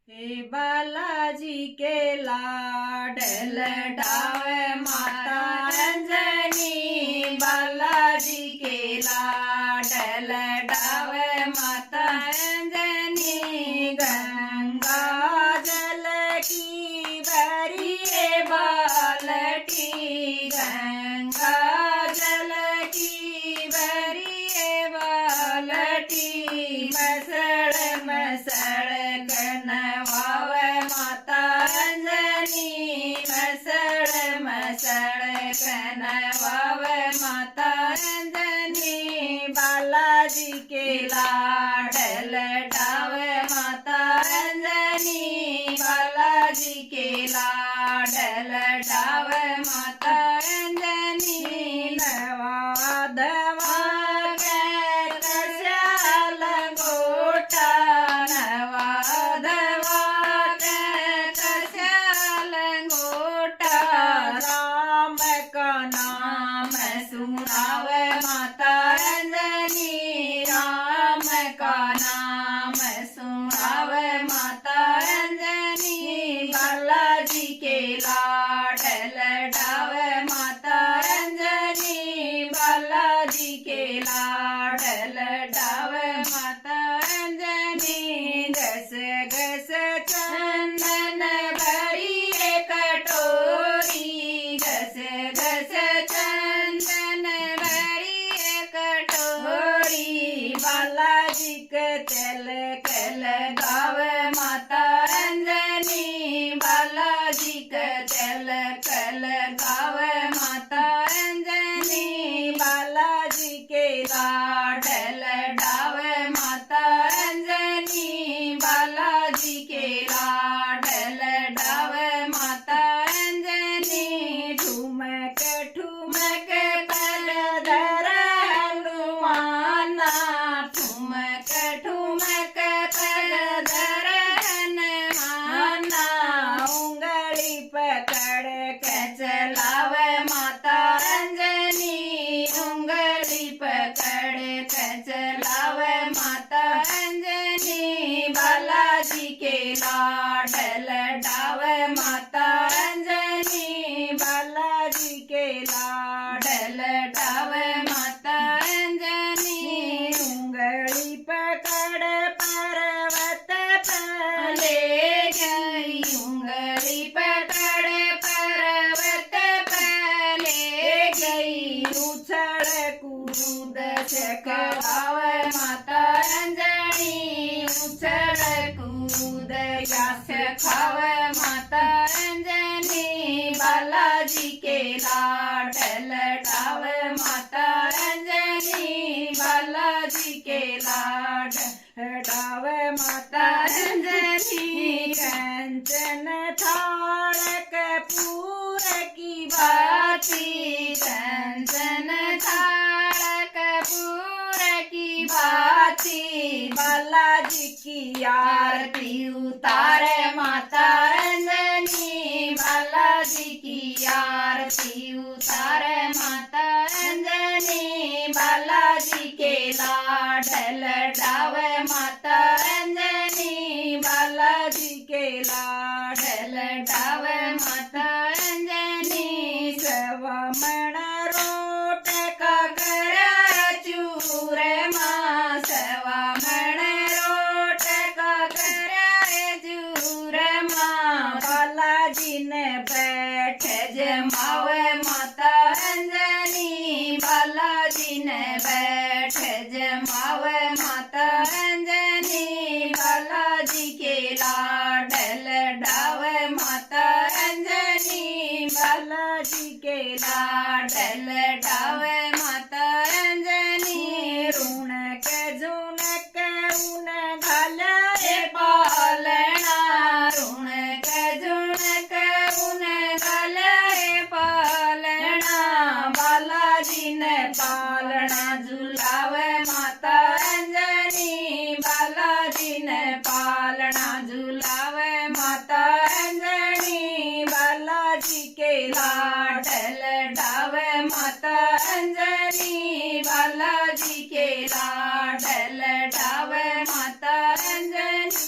हे बालाजी के लाड लडावे माता अंजनी, बालाजी के लाड लडावे माता अंजनी। गंगा जल की भरिए बालटी, गंगा जल की भरिए बालटी। मसड़ मसड़ कनवावे माता अंजनी, मसड़ मसड़ कनवावे माता अंजनी। बालाजी के लाड लडावे माता अंजनी, बालाजी के लाड लडावे माता अंजनी। नवा दवा के कस्याल गोटा, नवा दवा के कस्याल गोटा। राम का नाम सुनावे माता अंजनी, राम का नाम सुनावे माता अंजनी। बालाजी के लाड लडावे माता अंजनी, बालाजी के लाड लडावे माता अंजनी। घस घस चंदन भरिए कटोरी, घस घस चंदन भरिए कटोरी। बालाजी के तिलक लगावे माता अंजनी, बालाजी के तिलक लगावे माता अंजनी। बालाजी के लाड लडावे माता अंजनी, बालाजी के लाड लडावे माता अंजनी। ठुमक ठुमक पर धर हनुमाना, ठुमक ठुमक पर धर हनुमाना। उंगली पकड़ के चलावे माता अंजनी, उंगली पकड़ के चलावे माता अंजनी। बालाजी के लाड लडावे माता अंजनी, बालाजी के लाड लडावे माता अंजनी। उंगली पकड़ पर्वत पर ले गई, उंगली पकड़ पर्वत पर ले गई। उछल कूद सिखावे माता अंजनी, उछल कूद या सिखावे माता अंजनी। बालाजी के लाड लडावे माता अंजनी, बालाजी के लाड लडावे माता अंजनी। कंचन थाल कपूर की बाती, कंचन थाल कपूर की बाती। बालाजी की आरती उतारे माता अंजनी, बालाजी की आरती उतारे माता अंजनी। बालाजी के लाड लडावे माता अंजनी, बालाजी के लाड लडावे माता अंजनी। सवमण रोट का करा चूर माँ, सवमण रोट का करा चूर माँ। बालाजी ने बैठ जमावे माता अंजनी, बालाजी ने बैठ जमावे माता अंजनी। बालाजी के लाड लडावे माता अंजनी, बालाजी के लाड लडावे माता अंजनी। रुणक झुणक उन घाले पालना, रुणक झुणक उन घाले पालना। बालाजी ने पालना झुलावे माता अंजनी, बालाजी ने पालना झुलावे माता अंजनी। बालाजी के लाड लडावे माता अंजनी, बालाजी के लाड ढावे माता